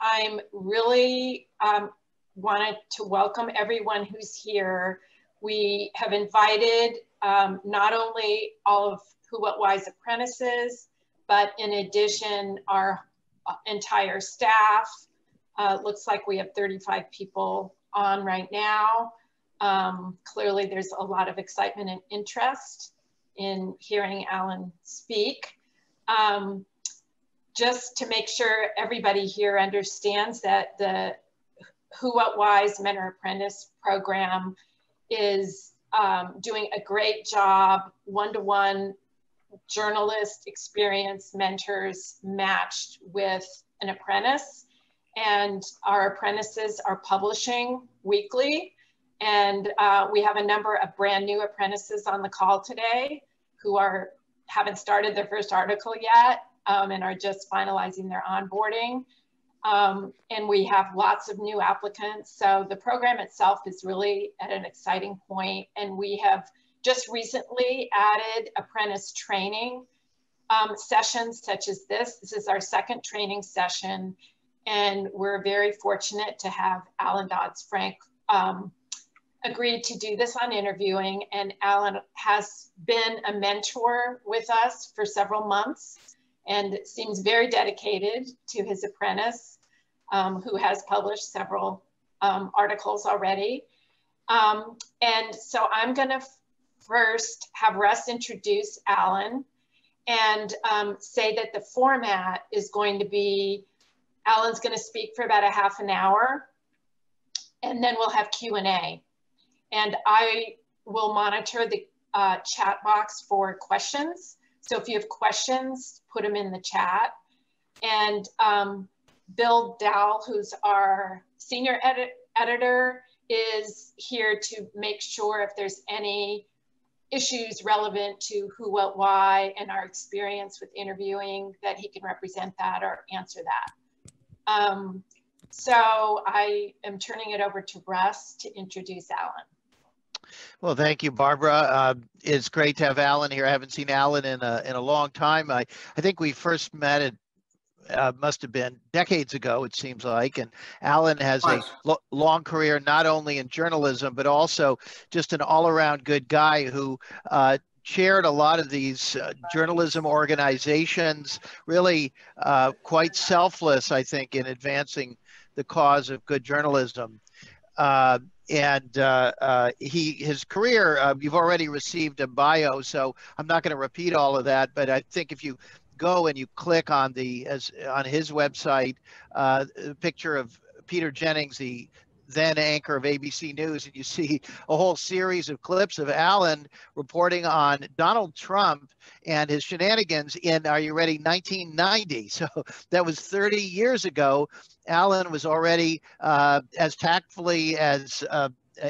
I'm really wanted to welcome everyone who's here. We have invited not only all of Who, What, Why's apprentices, but in addition, our entire staff. Looks like we have 35 people on right now. Clearly there's a lot of excitement and interest in hearing Allan speak. Just to make sure everybody here understands that the Who, What, Why's Mentor Apprentice program is doing a great job, one-to-one journalist experience mentors matched with an apprentice. And our apprentices are publishing weekly. And we have a number of brand new apprentices on the call today who haven't started their first article yet and are just finalizing their onboarding. And we have lots of new applicants. So the program itself is really at an exciting point. And we have just recently added apprentice training sessions such as this. This is our second training session. And we're very fortunate to have Allan Dodds Frank agreed to do this on interviewing. And Allan has been a mentor with us for several months and seems very dedicated to his apprentice, who has published several articles already. And so I'm gonna first have Russ introduce Allan and say that the format is going to be, Allan's gonna speak for about a half an hour, and then we'll have Q&A. And I will monitor the chat box for questions. So if you have questions, put them in the chat. And Bill Dowell, who's our senior editor, is here to make sure if there's any issues relevant to Who, What, Why, and our experience with interviewing, that he can represent that or answer that. So I am turning it over to Russ to introduce Allan. Well, thank you, Barbara. It's great to have Allan here. I haven't seen Allan in a long time. I think we first met at must have been decades ago, it seems like. And Allan has a long career, not only in journalism, but also just an all-around good guy who chaired a lot of these journalism organizations, really quite selfless, I think, in advancing the cause of good journalism. His career, you've already received a bio, so I'm not going to repeat all of that, but I think if you go and you click on on his website, a picture of Peter Jennings, the then anchor of ABC News, and you see a whole series of clips of Allan reporting on Donald Trump and his shenanigans in, are you ready, 1990. So that was 30 years ago. Allan was already as tactfully as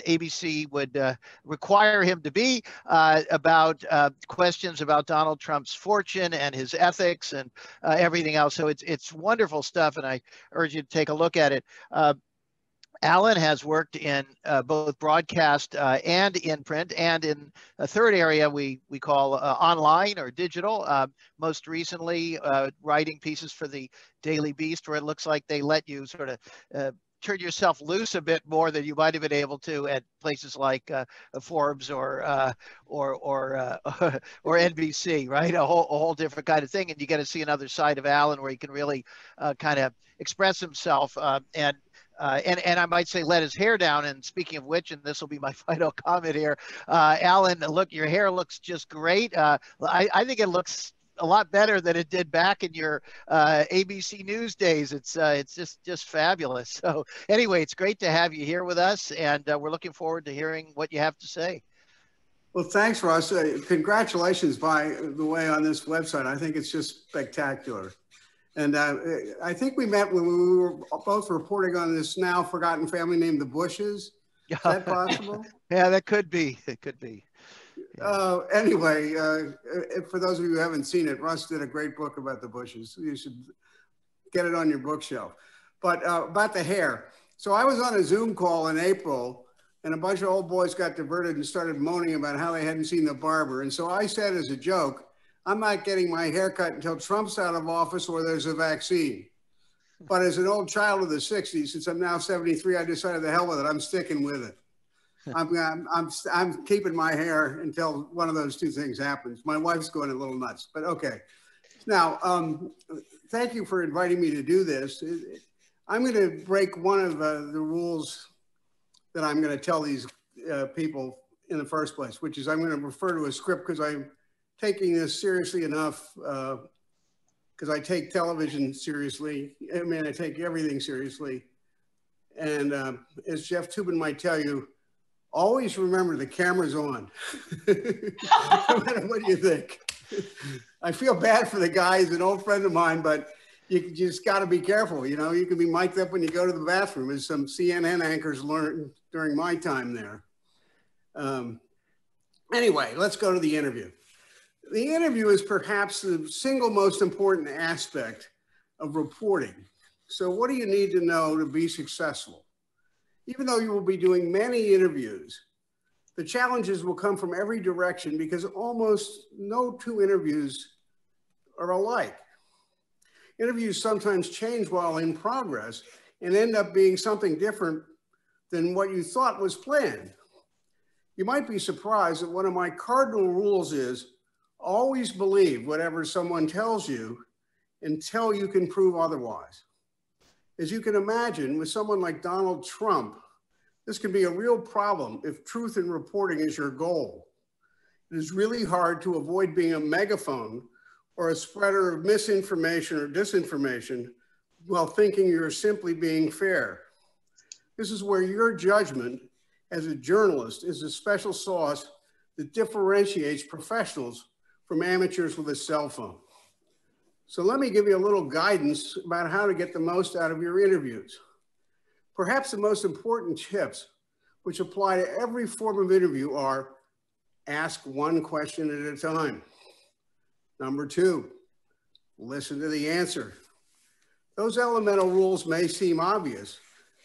ABC would require him to be about questions about Donald Trump's fortune and his ethics and everything else. So it's wonderful stuff, and I urge you to take a look at it. Allan has worked in both broadcast and in print, and in a third area we call online or digital. Most recently, writing pieces for the Daily Beast, where it looks like they let you sort of turn yourself loose a bit more than you might have been able to at places like Forbes or NBC, right? A whole different kind of thing, and you get to see another side of Allan where he can really kind of express himself and I might say let his hair down. And speaking of which, and this will be my final comment here, Allan, look, your hair looks just great. I think it looks a lot better than it did back in your ABC News days. It's just fabulous. So anyway, it's great to have you here with us, and we're looking forward to hearing what you have to say. Well, thanks, Russ. Congratulations, by the way, on this website. I think it's just spectacular. And I think we met when we were both reporting on this now forgotten family named the Bushes. Is that possible? Yeah, that could be. It could be. Anyway, for those of you who haven't seen it, Russ did a great book about the Bushes. You should get it on your bookshelf. But about the hair. So I was on a Zoom call in April, and a bunch of old boys got diverted and started moaning about how they hadn't seen the barber. And so I said as a joke, I'm not getting my hair cut until Trump's out of office or there's a vaccine. But as an old child of the 60s, since I'm now 73, I decided the hell with it. I'm sticking with it. I'm keeping my hair until one of those two things happens. My wife's going a little nuts, but okay. Now, thank you for inviting me to do this. I'm going to break one of the rules that I'm going to tell these people in the first place, which is I'm going to refer to a script because I'm taking this seriously enough, because I take television seriously. I mean, I take everything seriously. And as Jeff Toobin might tell you, always remember the camera's on, no matter what you think. I feel bad for the guy. He's an old friend of mine, but you just got to be careful. You know, you can be mic'd up when you go to the bathroom, as some CNN anchors learned during my time there. Anyway, let's go to the interview. The interview is perhaps the single most important aspect of reporting. So what do you need to know to be successful? Even though you will be doing many interviews, the challenges will come from every direction because almost no two interviews are alike. Interviews sometimes change while in progress and end up being something different than what you thought was planned. You might be surprised that one of my cardinal rules is always believe whatever someone tells you until you can prove otherwise. As you can imagine, with someone like Donald Trump, this can be a real problem if truth in reporting is your goal. It is really hard to avoid being a megaphone or a spreader of misinformation or disinformation while thinking you're simply being fair. This is where your judgment as a journalist is a special sauce that differentiates professionals from amateurs with a cell phone. So let me give you a little guidance about how to get the most out of your interviews. Perhaps the most important tips, which apply to every form of interview, are ask one question at a time. Number two, listen to the answer. Those elemental rules may seem obvious,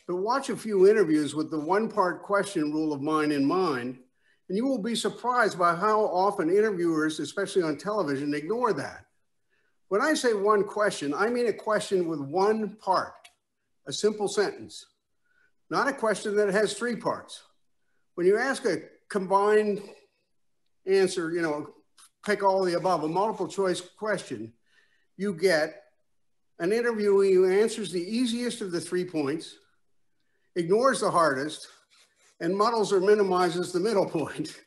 but watch a few interviews with the one-part question rule of mine in mind, and you will be surprised by how often interviewers, especially on television, ignore that. When I say one question, I mean a question with one part, a simple sentence, not a question that has three parts. When you ask a combined answer, you know, pick all of the above, a multiple choice question, you get an interviewee who answers the easiest of the 3 points, ignores the hardest, and muddles or minimizes the middle point.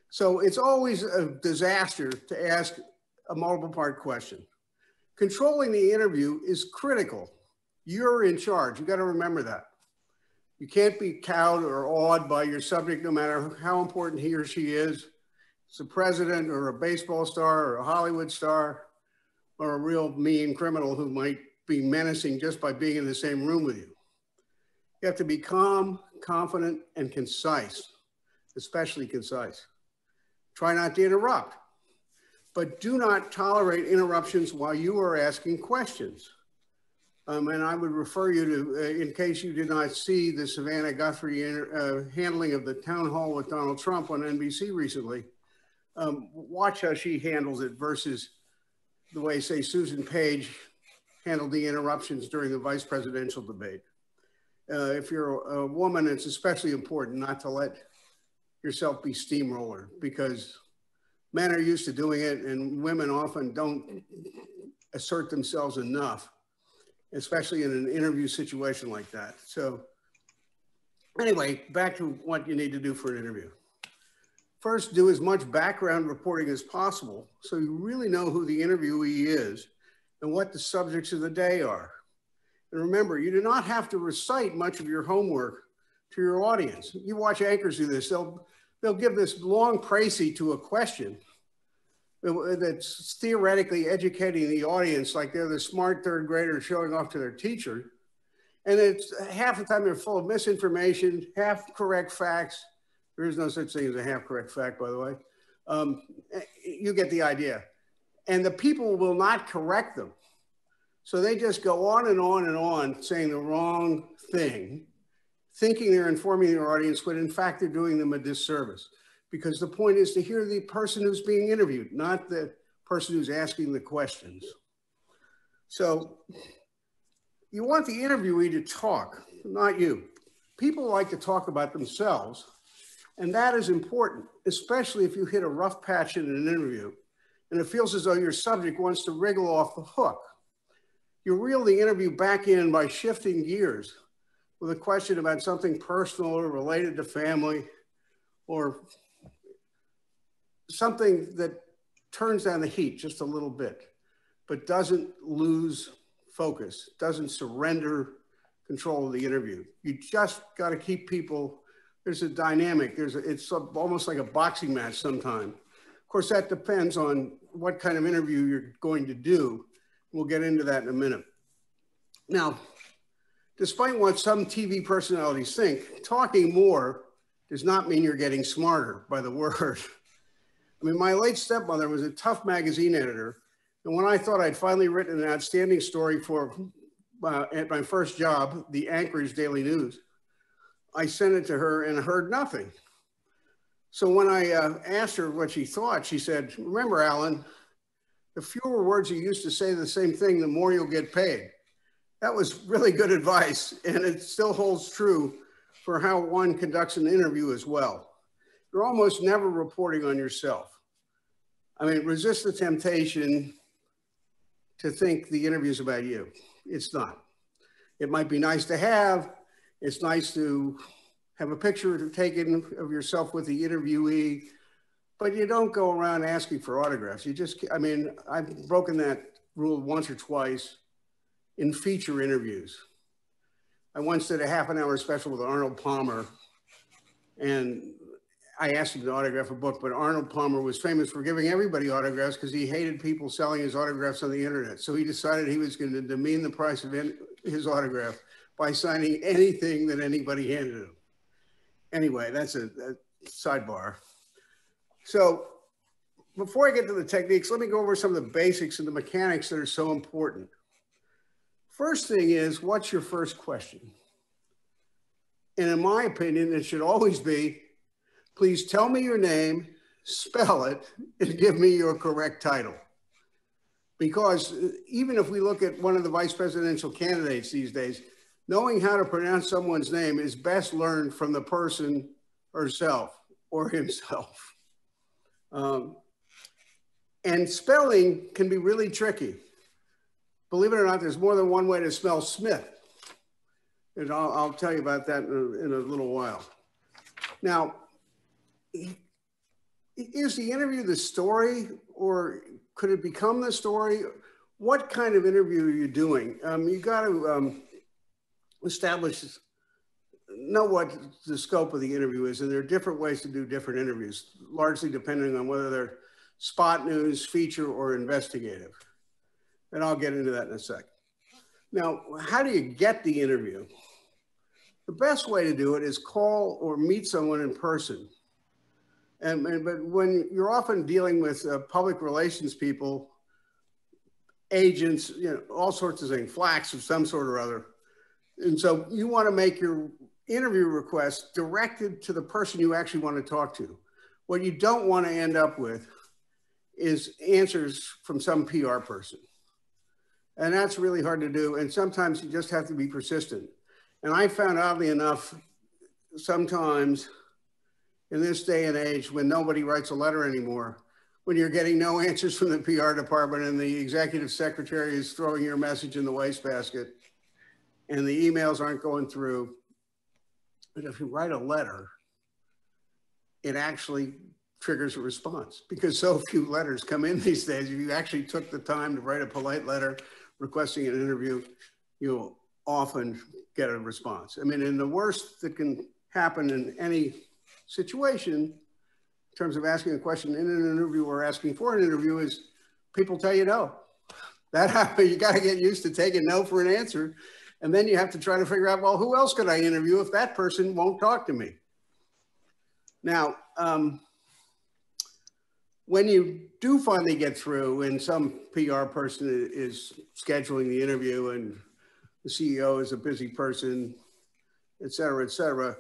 So it's always a disaster to ask a multiple part question. Controlling the interview is critical. You're in charge. You got to remember that. You can't be cowed or awed by your subject, no matter how important he or she is. It's a president or a baseball star or a Hollywood star or a real mean criminal who might be menacing just by being in the same room with you. You have to be calm, confident, and concise, especially concise. Try not to interrupt, but do not tolerate interruptions while you are asking questions. And I would refer you to, in case you did not see the Savannah Guthrie handling of the town hall with Donald Trump on NBC recently, watch how she handles it versus the way, say, Susan Page handled the interruptions during the vice presidential debate. If you're a woman, it's especially important not to let yourself be steamroller, because men are used to doing it and women often don't assert themselves enough, especially in an interview situation like that. So anyway, back to what you need to do for an interview. First, do as much background reporting as possible so you really know who the interviewee is and what the subjects of the day are. And remember, you do not have to recite much of your homework to your audience. You watch anchors do this. They'll give this long précis to a question that's theoretically educating the audience like they're the smart third grader showing off to their teacher. And it's half the time they're full of misinformation, half correct facts. There is no such thing as a half correct fact, by the way. You get the idea. And the people will not correct them. So they just go on and on and on saying the wrong thing, thinking they're informing their audience, but in fact, they're doing them a disservice. Because the point is to hear the person who's being interviewed, not the person who's asking the questions. So you want the interviewee to talk, not you. People like to talk about themselves, and that is important, especially if you hit a rough patch in an interview and it feels as though your subject wants to wriggle off the hook. You reel the interview back in by shifting gears with a question about something personal or related to family, or something that turns down the heat just a little bit, but doesn't lose focus, doesn't surrender control of the interview. You just got to keep people, there's a dynamic, it's almost like a boxing match sometimes. Of course, that depends on what kind of interview you're going to do. We'll get into that in a minute. Now, despite what some TV personalities think, talking more does not mean you're getting smarter by the word. I mean, my late stepmother was a tough magazine editor, and when I thought I'd finally written an outstanding story for at my first job, the Anchorage Daily News, I sent it to her and heard nothing. So when I asked her what she thought, she said, "Remember, Alan, the fewer words you use to say the same thing, the more you'll get paid." That was really good advice, and it still holds true for how one conducts an interview as well. You're almost never reporting on yourself. I mean, resist the temptation to think the interview's about you. It's not. It might be nice to have. It's nice to have a picture taken of yourself with the interviewee, but you don't go around asking for autographs. You just, I mean, I've broken that rule once or twice in feature interviews. I once did a half-an-hour special with Arnold Palmer, and I asked him to autograph a book, but Arnold Palmer was famous for giving everybody autographs because he hated people selling his autographs on the internet. So he decided he was going to demean the price of his autograph by signing anything that anybody handed him. Anyway, that's a sidebar. So before I get to the techniques, let me go over some of the basics and the mechanics that are so important. First thing is, what's your first question? And in my opinion, it should always be, please tell me your name, spell it, and give me your correct title. Because even if we look at one of the vice presidential candidates these days, knowing how to pronounce someone's name is best learned from the person herself or himself. And spelling can be really tricky. Believe it or not, there's more than one way to spell Smith. And I'll tell you about that in a little while. Now, is the interview the story, or could it become the story? What kind of interview are you doing? You got to know what the scope of the interview is, and there are different ways to do different interviews, largely depending on whether they're spot news, feature, or investigative. And I'll get into that in a second. Now, how do you get the interview? The best way to do it is call or meet someone in person. But when you're often dealing with public relations people, agents, you know, all sorts of things, flacks of some sort or other. And so you want to make your interview request directed to the person you actually want to talk to. What you don't want to end up with is answers from some PR person. And that's really hard to do. And sometimes you just have to be persistent. And I found, oddly enough, sometimes in this day and age when nobody writes a letter anymore, when you're getting no answers from the PR department and the executive secretary is throwing your message in the wastebasket and the emails aren't going through, but if you write a letter, it actually triggers a response, because so few letters come in these days. If you actually took the time to write a polite letter requesting an interview, you'll often get a response. I mean, and the worst that can happen in any situation in terms of asking a question in an interview or asking for an interview is people tell you no. That happens. You got to get used to taking no for an answer. And then you have to try to figure out, well, who else could I interview if that person won't talk to me? Now, when you do finally get through and some PR person is scheduling the interview and the CEO is a busy person, et cetera,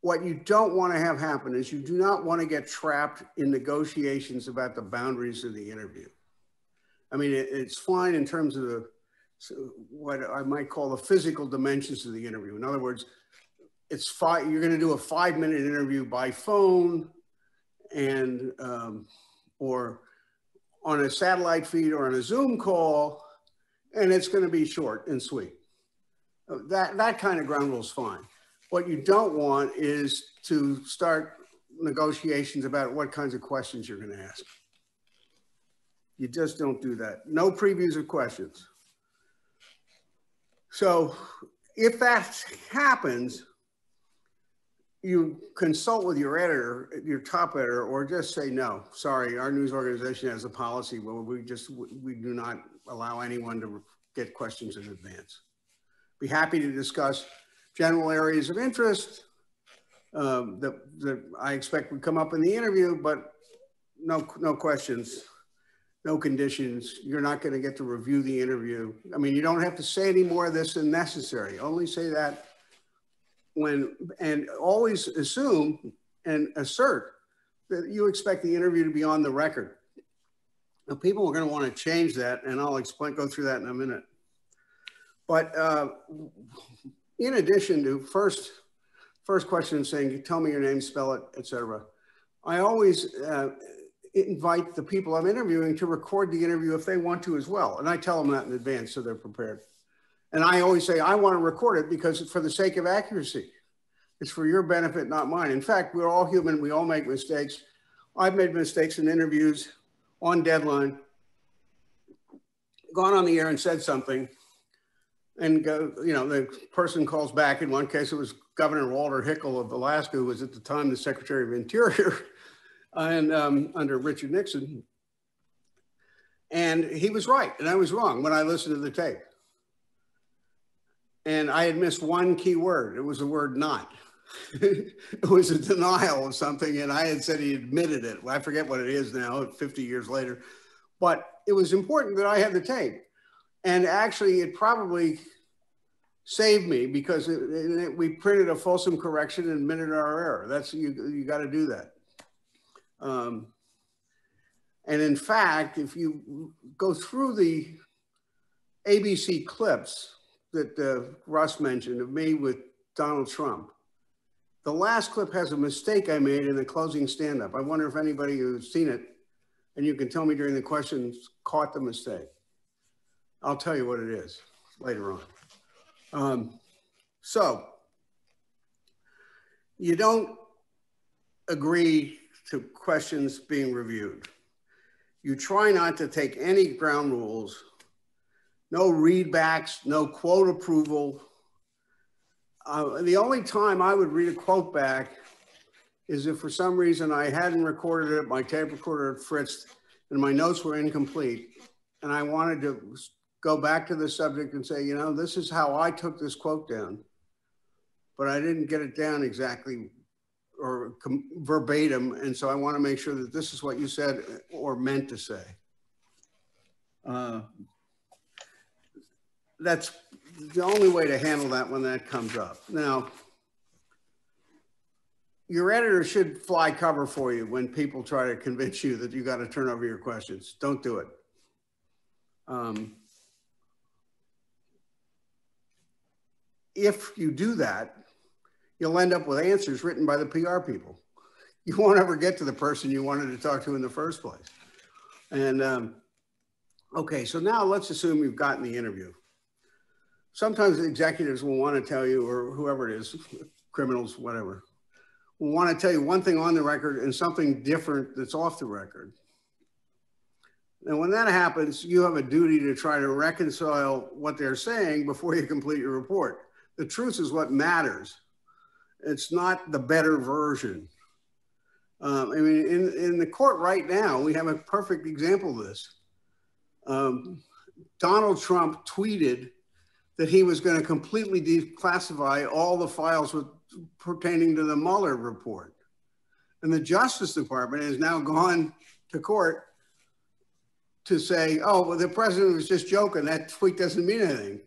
what you don't want to have happen is you do not want to get trapped in negotiations about the boundaries of the interview. I mean, it's fine in terms of the what I might call the physical dimensions of the interview. In other words, you're going to do a 5-minute interview by phone and or on a satellite feed or on a Zoom call, and it's going to be short and sweet. That kind of ground rule is fine. What you don't want is to start negotiations about what kinds of questions you're going to ask. You just don't do that. No previews of questions. So if that happens, you consult with your editor, your top editor, or just say, no, sorry, our news organization has a policy where we do not allow anyone to get questions in advance. Be happy to discuss general areas of interest that I expect would come up in the interview, but no questions, no conditions. You're not going to get to review the interview. I mean, you don't have to say any more of this than necessary. Only say that and always assume and assert that you expect the interview to be on the record. Now, people are going to want to change that, and I'll go through that in a minute. But in addition to first question saying, tell me your name, spell it, etc. I always invite the people I'm interviewing to record the interview if they want to as well. And I tell them that in advance so they're prepared. And I always say, I want to record it because it's for the sake of accuracy. It's for your benefit, not mine. In fact, we're all human. We all make mistakes. I've made mistakes in interviews on deadline, gone on the air and said something, and the person calls back. In one case, it was Governor Walter Hickel of Alaska, who was at the time the Secretary of Interior, and under Richard Nixon. And he was right, and I was wrong when I listened to the tape. And I had missed one key word. It was the word not. It was a denial of something, and I had said he admitted it. Well, I forget what it is now, 50 years later. But it was important that I had the tape. And actually, it probably saved me because we printed a fulsome correction and admitted our error. That's, you got to do that. And in fact, if you go through the ABC clips that Russ mentioned of me with Donald Trump, the last clip has a mistake I made in the closing stand-up. I wonder if anybody who's seen it, and you can tell me during the questions, caught the mistake. I'll tell you what it is later on. So you don't agree to questions being reviewed. You try not to take any ground rules, no readbacks, no quote approval. The only time I would read a quote back is if for some reason I hadn't recorded it, my tape recorder had fritzed, and my notes were incomplete, and I wanted to go back to the subject and say, this is how I took this quote down, but I didn't get it down exactly or verbatim, and so I want to make sure that this is what you said or meant to say. That's the only way to handle that when that comes up. Now, your editor should fly cover for you when people try to convince you that you got to turn over your questions. Don't do it. If you do that, you'll end up with answers written by the PR people. You won't ever get to the person you wanted to talk to in the first place. And okay, so now let's assume you've gotten the interview. Sometimes the executives will want to tell you, or whoever it is, criminals, whatever, will want to tell you one thing on the record and something different that's off the record. And when that happens, you have a duty to try to reconcile what they're saying before you complete your report. The truth is what matters. It's not the better version. I mean, in the court right now, we have a perfect example of this. Donald Trump tweeted that he was going to completely declassify all the files pertaining to the Mueller report. And the Justice Department has now gone to court to say, oh, well, the president was just joking. That tweet doesn't mean anything.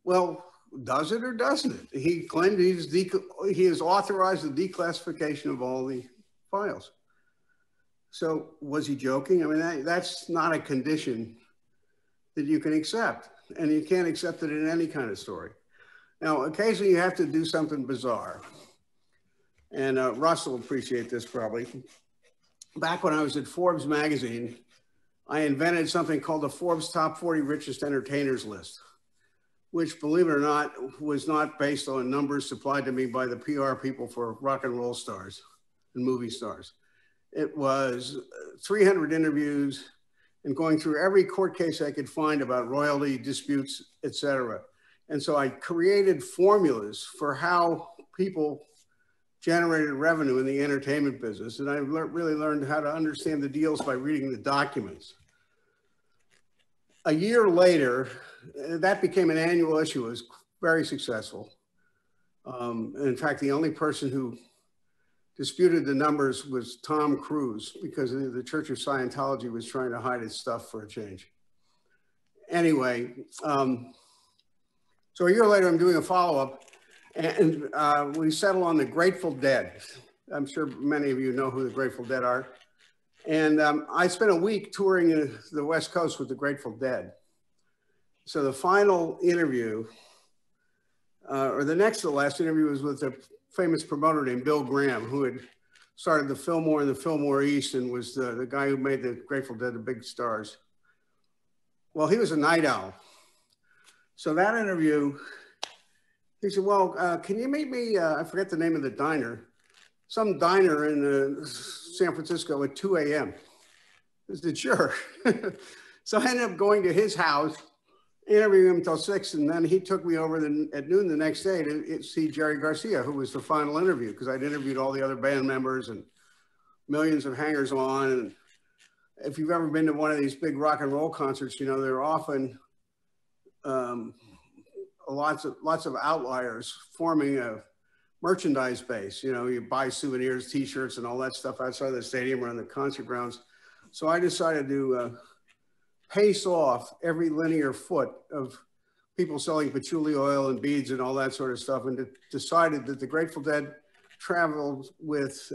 Well, does it or doesn't it? He claimed he has authorized the declassification of all the files. So was he joking? I mean, that's not a condition that you can accept. and you can't accept it in any kind of story. Now, occasionally you have to do something bizarre. And Russ will appreciate this probably. Back when I was at Forbes magazine, I invented something called the Forbes Top 40 Richest Entertainers list, which, believe it or not, was not based on numbers supplied to me by the PR people for rock and roll stars and movie stars. It was 300 interviews and going through every court case I could find about royalty disputes, et cetera. And so I created formulas for how people generated revenue in the entertainment business. And I really learned how to understand the deals by reading the documents. A year later, that became an annual issue. It was very successful. In fact, the only person who disputed the numbers was Tom Cruise, because the Church of Scientology was trying to hide its stuff for a change. Anyway, so a year later, I'm doing a follow-up, and we settle on the Grateful Dead. I'm sure many of you know who the Grateful Dead are. And I spent a week touring the West Coast with the Grateful Dead. So the final interview, or the next to the last interview, was with a famous promoter named Bill Graham, who had started the Fillmore and the Fillmore East and was the guy who made the Grateful Dead the big stars. Well, he was a night owl. So that interview, he said, well, can you meet me, I forget the name of the diner, some diner in San Francisco at 2 a.m. I said, sure. So I ended up going to his house, interviewing him until 6, and then he took me over at noon the next day to see Jerry Garcia, who was the final interview, because I'd interviewed all the other band members and millions of hangers-on. And if you've ever been to one of these big rock and roll concerts, you know, there are often lots of outliers forming a merchandise base. You know, you buy souvenirs, t-shirts, and all that stuff outside the stadium or on the concert grounds. So I decided to pace off every linear foot of people selling patchouli oil and beads and all that sort of stuff, and decided that the Grateful Dead traveled with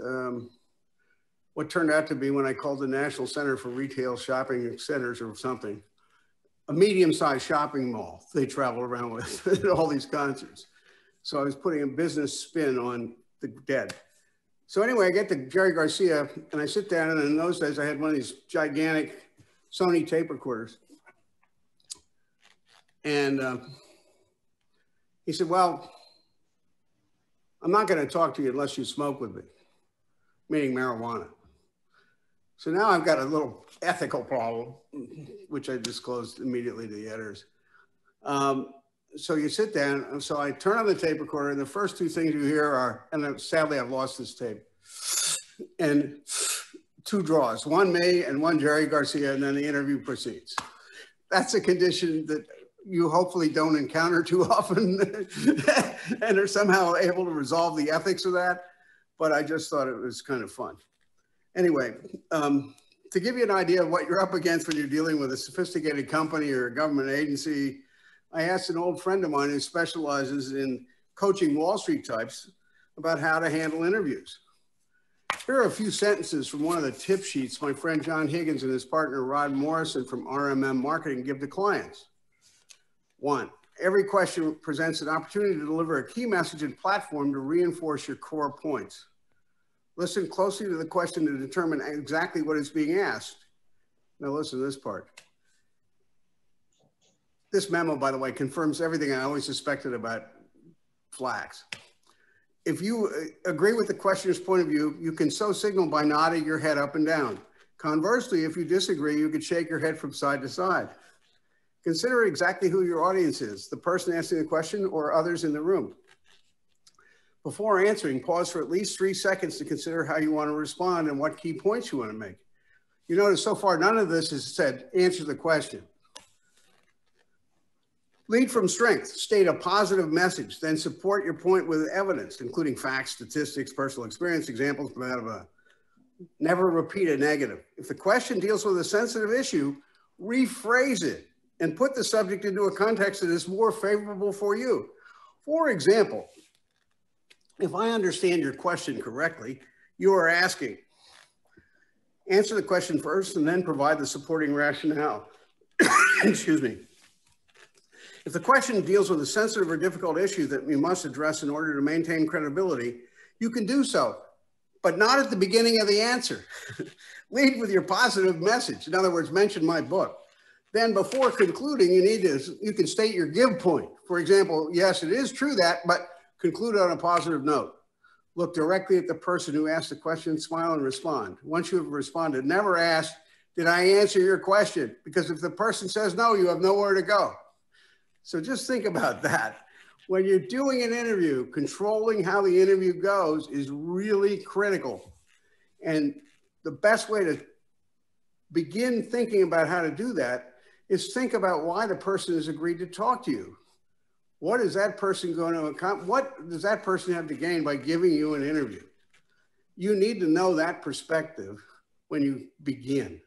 what turned out to be, when I called the National Center for Retail Shopping Centers or something, a medium-sized shopping mall they travel around with at all these concerts. So I was putting a business spin on the Dead. So anyway, I get to Jerry Garcia and I sit down, and in those days I had one of these gigantic Sony tape recorders. And he said, well, I'm not going to talk to you unless you smoke with me, meaning marijuana. So now I've got a little ethical problem, which I disclosed immediately to the editors. So you sit down, and so I turn on the tape recorder, and the first two things you hear are, and sadly I've lost this tape, and two draws, one me and one Jerry Garcia, and then the interview proceeds. That's a condition that you hopefully don't encounter too often and are somehow able to resolve the ethics of that. But I just thought it was kind of fun. Anyway, to give you an idea of what you're up against when you're dealing with a sophisticated company or a government agency, I asked an old friend of mine who specializes in coaching Wall Street types about how to handle interviews. Here are a few sentences from one of the tip sheets my friend John Higgins and his partner Rod Morrison from RMM Marketing give to clients. 1, every question presents an opportunity to deliver a key message and platform to reinforce your core points. Listen closely to the question to determine exactly what is being asked. Now listen to this part. This memo, by the way, confirms everything I always suspected about flags. If you agree with the questioner's point of view, you can so signal by nodding your head up and down. Conversely, if you disagree, you could shake your head from side to side. Consider exactly who your audience is, the person asking the question or others in the room. Before answering, pause for at least 3 seconds to consider how you want to respond and what key points you want to make. You notice so far, none of this has said, answer the question. Lead from strength, state a positive message, then support your point with evidence, including facts, statistics, personal experience, examples, blah, blah, blah. Never repeat a negative. If the question deals with a sensitive issue, rephrase it and put the subject into a context that is more favorable for you. For example, if I understand your question correctly, you are asking, answer the question first and then provide the supporting rationale. Excuse me. If the question deals with a sensitive or difficult issue that you must address in order to maintain credibility, you can do so, but not at the beginning of the answer. Lead with your positive message. In other words, mention my book. Then before concluding, you can state your give point. For example, yes, it is true that, but conclude on a positive note. Look directly at the person who asked the question, smile and respond. Once you have responded, never ask, did I answer your question? Because if the person says no, you have nowhere to go. So just think about that. When you're doing an interview, controlling how the interview goes is really critical. And the best way to begin thinking about how to do that is think about why the person has agreed to talk to you. What is that person going to accomplish? What does that person have to gain by giving you an interview? You need to know that perspective when you begin,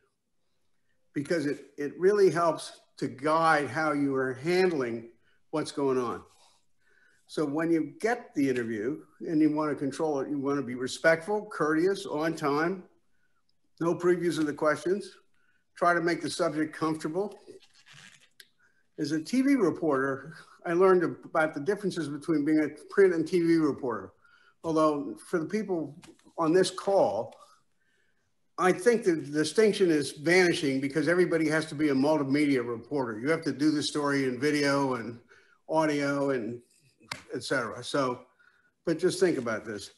because it really helps to guide how you are handling what's going on. So when you get the interview and you want to control it, you want to be respectful, courteous, on time, no previews of the questions, try to make the subject comfortable. As a TV reporter, I learned about the differences between being a print and TV reporter. Although for the people on this call, I think the distinction is vanishing because everybody has to be a multimedia reporter. You have to do the story in video and audio and et cetera. So, but just think about this.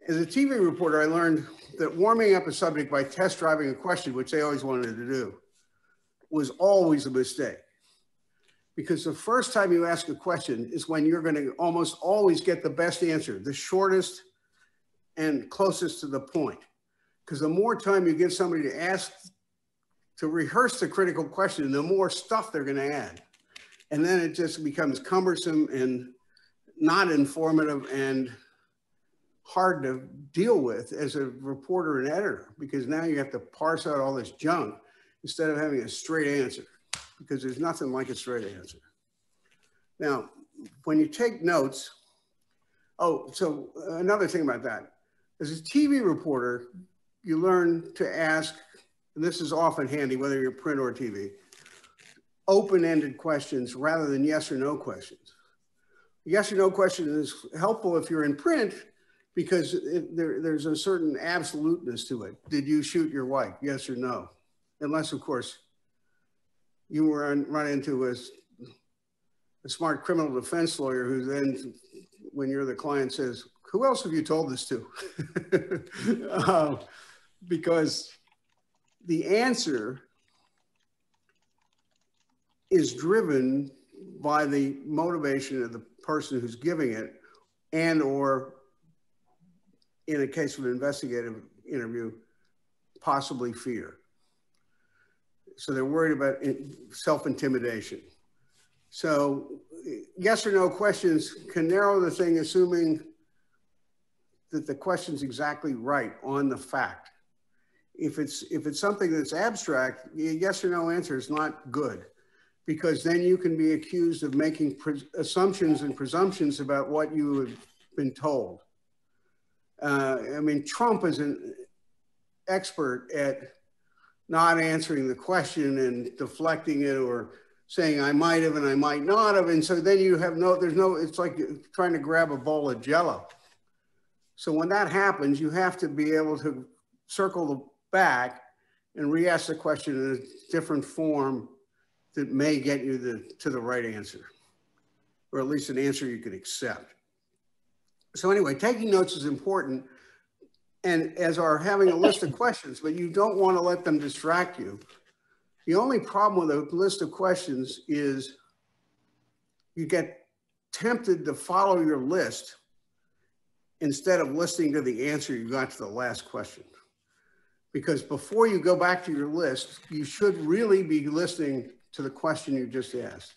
As a TV reporter, I learned that warming up a subject by test driving a question, which they always wanted to do, was always a mistake. Because the first time you ask a question is when you're going to almost always get the best answer, the shortest and closest to the point. Because the more time you give somebody to ask, to rehearse the critical question, the more stuff they're going to add. And then it just becomes cumbersome and not informative and hard to deal with as a reporter and editor, because now you have to parse out all this junk instead of having a straight answer, because there's nothing like a straight answer. Now, when you take notes, so another thing about that, as a TV reporter, you learn to ask, and this is often handy, whether you're print or TV, open-ended questions rather than yes or no questions. Yes or no question is helpful if you're in print because there's a certain absoluteness to it. Did you shoot your wife? Yes or no? Unless, of course, you run into a smart criminal defense lawyer who then, when you're the client, says, who else have you told this to? Because the answer is driven by the motivation of the person who's giving it, and or in a case of an investigative interview, possibly fear. So they're worried about self-intimidation. So yes or no questions can narrow the thing, assuming that the question's exactly right on the fact. If it's something that's abstract, a yes or no answer is not good, because then you can be accused of making assumptions and presumptions about what you have been told. I mean, Trump is an expert at not answering the question and deflecting it or saying I might have and I might not have. And so then you have it's like trying to grab a bowl of Jell-O. So when that happens, you have to be able to circle back and re-ask the question in a different form that may get you to the right answer, or at least an answer you could accept. So anyway, taking notes is important, and as are having a list of questions, but you don't want to let them distract you. The only problem with a list of questions is you get tempted to follow your list instead of listening to the answer you got to the last question. Because before you go back to your list, you should really be listening to the question you just asked,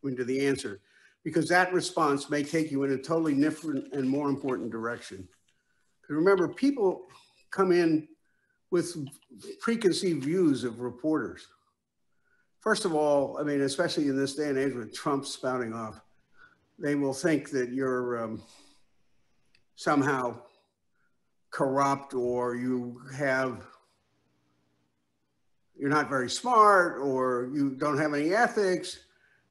to the answer, because that response may take you in a totally different and more important direction. Remember, people come in with preconceived views of reporters. First of all, I mean, especially in this day and age with Trump spouting off, they will think that you're somehow corrupt, or you're not very smart, or you don't have any ethics.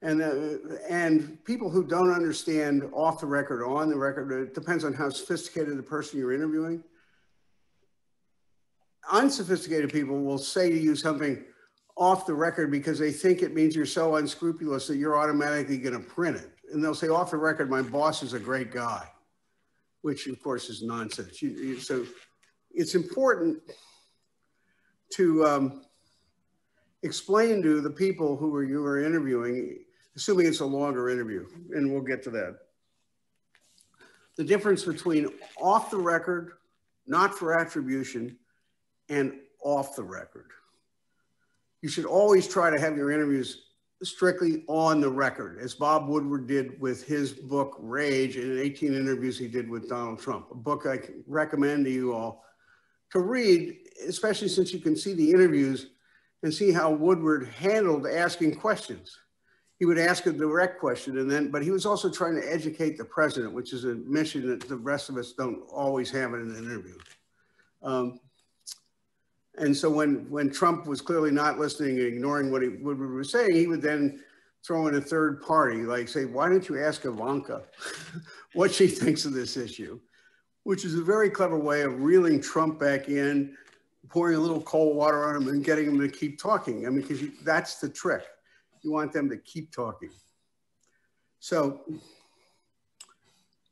And people who don't understand off the record or on the record, it depends on how sophisticated the person you're interviewing. Unsophisticated people will say to you something off the record because they think it means you're so unscrupulous that you're automatically going to print it. And they'll say, off the record, my boss is a great guy, which of course is nonsense. So it's important to explain to the people who you are interviewing, assuming it's a longer interview, and we'll get to that, the difference between off the record, not for attribution, and off the record. You should always try to have your interviews strictly on the record, as Bob Woodward did with his book, Rage, and 18 interviews he did with Donald Trump, a book I recommend to you all to read, especially since you can see the interviews and see how Woodward handled asking questions. He would ask a direct question, but he was also trying to educate the president, which is a mission that the rest of us don't always have in an interview. And so when Trump was clearly not listening and ignoring what Woodward was saying, he would then throw in a third party, like say, why don't you ask Ivanka what she thinks of this issue? Which is a very clever way of reeling Trump back in, pouring a little cold water on him and getting him to keep talking. I mean, because that's the trick. You want them to keep talking. So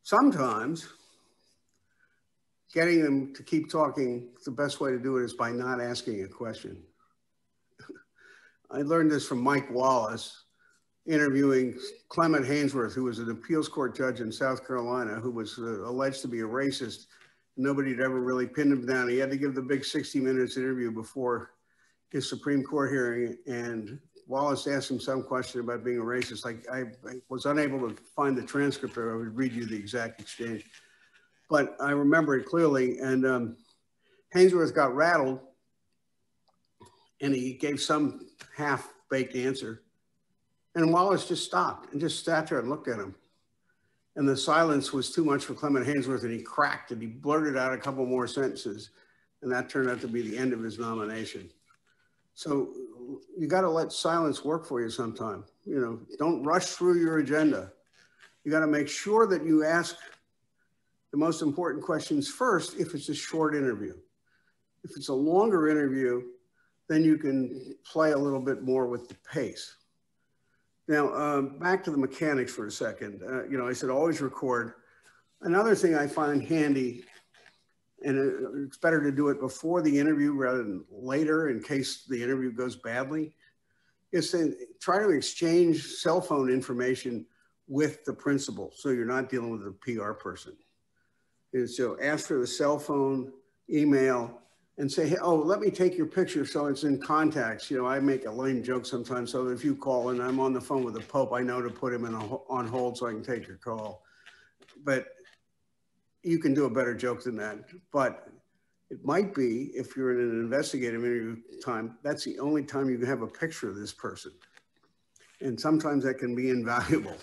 sometimes getting them to keep talking, the best way to do it is by not asking a question. I learned this from Mike Wallace, interviewing Clement Hainsworth, who was an appeals court judge in South Carolina, who was alleged to be a racist. Nobody had ever really pinned him down. He had to give the big 60 minutes interview before his Supreme Court hearing, and Wallace asked him some question about being a racist. I was unable to find the transcript, or I would read you the exact exchange. But I remember it clearly, and Hainsworth got rattled, and he gave some half-baked answer. And Wallace just stopped and just sat there and looked at him. And the silence was too much for Clement Hainsworth, and he cracked and he blurted out a couple more sentences, and that turned out to be the end of his nomination. So you got to let silence work for you sometime. You know, don't rush through your agenda. You got to make sure that you ask the most important questions first if it's a short interview. If it's a longer interview, then you can play a little bit more with the pace. Now, back to the mechanics for a second. You know, I said always record. Another thing I find handy, and it's better to do it before the interview rather than later in case the interview goes badly, is to try to exchange cell phone information with the principal so you're not dealing with a PR person. And so ask for the cell phone, email, and say, hey, oh, let me take your picture so it's in contacts. You know, I make a lame joke sometimes, so if you call and I'm on the phone with the Pope, I know to put him on hold so I can take your call. But you can do a better joke than that. But it might be, if you're in an investigative interview time, that's the only time you can have a picture of this person. And sometimes that can be invaluable,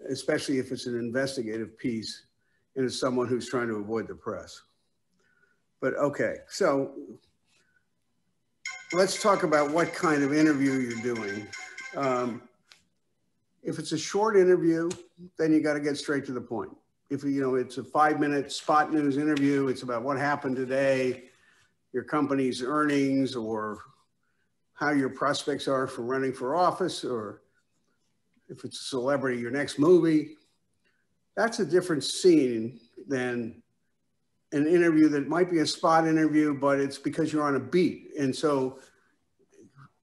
especially if it's an investigative piece and it's someone who's trying to avoid the press. But okay, so let's talk about what kind of interview you're doing. If it's a short interview, then you got to get straight to the point. If you know it's a 5-minute spot news interview, it's about what happened today, your company's earnings, or how your prospects are for running for office, or if it's a celebrity, your next movie. That's a different scene than an interview that might be a spot interview, but it's because you're on a beat. And so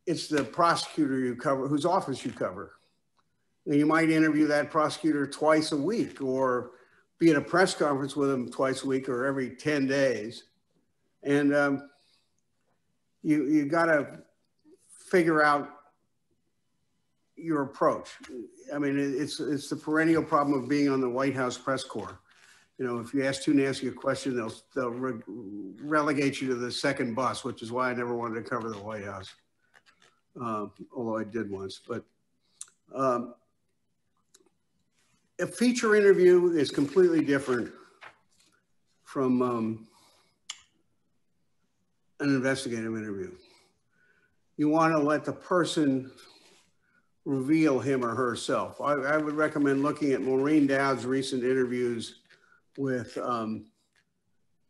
it's the prosecutor you cover, whose office you cover. And you might interview that prosecutor twice a week, or be at a press conference with them twice a week or every 10 days. And you gotta figure out your approach. I mean, it's the perennial problem of being on the White House press corps. You know, if you ask too nasty a question, they'll relegate you to the second bus, which is why I never wanted to cover the White House, although I did once. But a feature interview is completely different from an investigative interview. You want to let the person reveal him or herself. I would recommend looking at Maureen Dowd's recent interviews with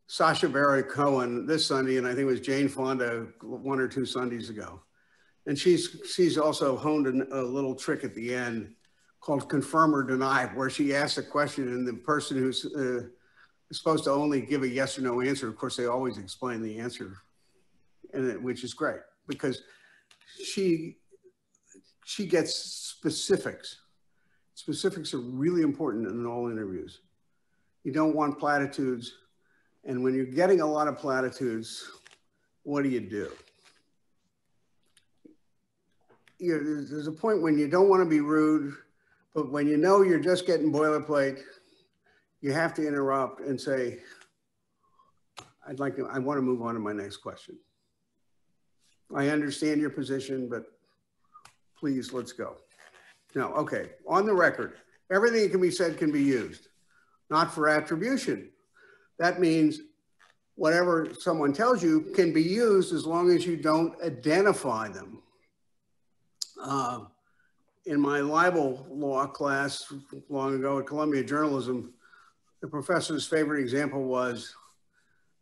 Sacha Baron Cohen this Sunday, and I think it was Jane Fonda 1 or 2 Sundays ago. And she's also honed a little trick at the end called confirm or deny, where she asks a question and the person who's supposed to only give a yes or no answer, of course, they always explain the answer, which is great because she gets specifics. Specifics are really important in all interviews. You don't want platitudes. And when you're getting a lot of platitudes, what do? There's a point when you don't want to be rude, but when you know you're just getting boilerplate, you have to interrupt and say, I want to move on to my next question. I understand your position, but please, let's go. Now, okay, on the record, everything that can be said can be used, not for attribution. That means whatever someone tells you can be used as long as you don't identify them. In my libel law class long ago at Columbia Journalism, the professor's favorite example was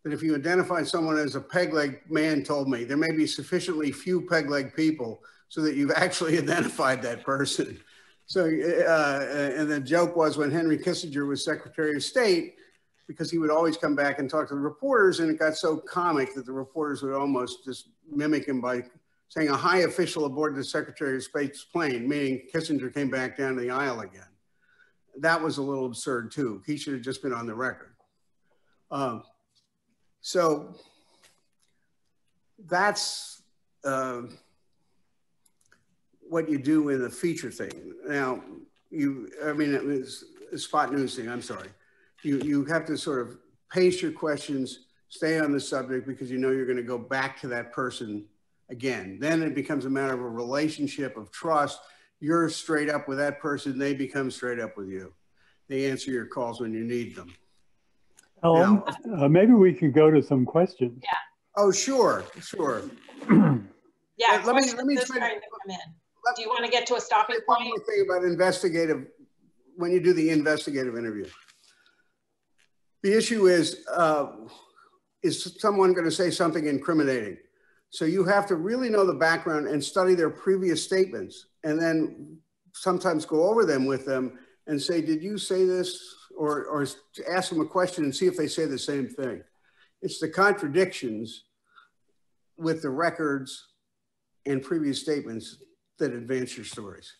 that if you identify someone as a peg-leg man, told me, there may be sufficiently few peg-leg people so that you've actually identified that person. So, and the joke was when Henry Kissinger was Secretary of State, because he would always come back and talk to the reporters, and it got so comic that the reporters would almost just mimic him by saying a high official aboard the Secretary of State's plane, meaning Kissinger came back down the aisle again. That was a little absurd too. He should have just been on the record. So that's what you do in the feature thing. Now, it was a spot news thing, I'm sorry. You have to sort of pace your questions, stay on the subject because you know you're going to go back to that person again. Then it becomes a matter of a relationship of trust. You're straight up with that person. They become straight up with you. They answer your calls when you need them. Ellen, maybe we could go to some questions. Yeah. Oh, sure. Yeah, let me try to come in. Do you want to get to a stopping point? One more thing about when you do the investigative interview. The issue is someone going to say something incriminating? So you have to really know the background and study their previous statements, and then sometimes go over them with them and say, did you say this? Or ask them a question and see if they say the same thing. It's the contradictions with the records and previous statements that advance your stories.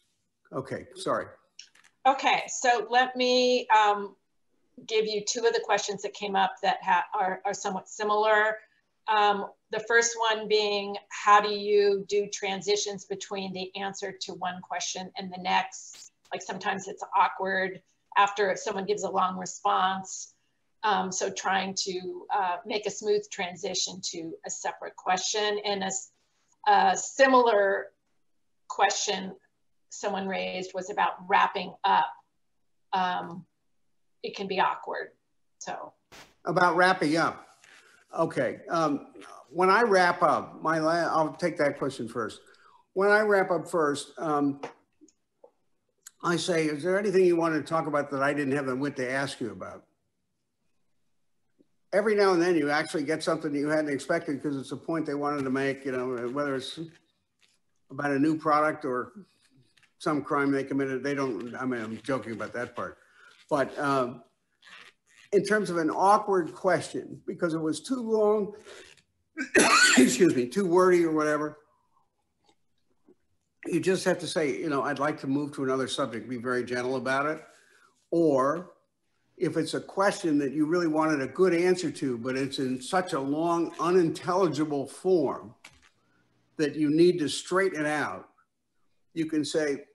Okay, sorry. Okay, so let me give you 2 of the questions that came up that are somewhat similar. The first one being, how do you do transitions between the answer to one question and the next? Like sometimes it's awkward after someone gives a long response. So trying to make a smooth transition to a separate question. And a similar question someone raised was about wrapping up. It can be awkward, so. About wrapping up. Okay, when I wrap up, I'll take that question first. When I wrap up first, I say, is there anything you wanted to talk about that I didn't have the wit to ask you about? Every now and then you actually get something that you hadn't expected because it's a point they wanted to make, whether it's about a new product or some crime they committed. I'm joking about that part. But in terms of an awkward question, because it was too long, excuse me, too wordy or whatever, you just have to say, I'd like to move to another subject, be very gentle about it. Or if it's a question that you really wanted a good answer to, but it's in such a long, unintelligible form that you need to straighten it out, you can say,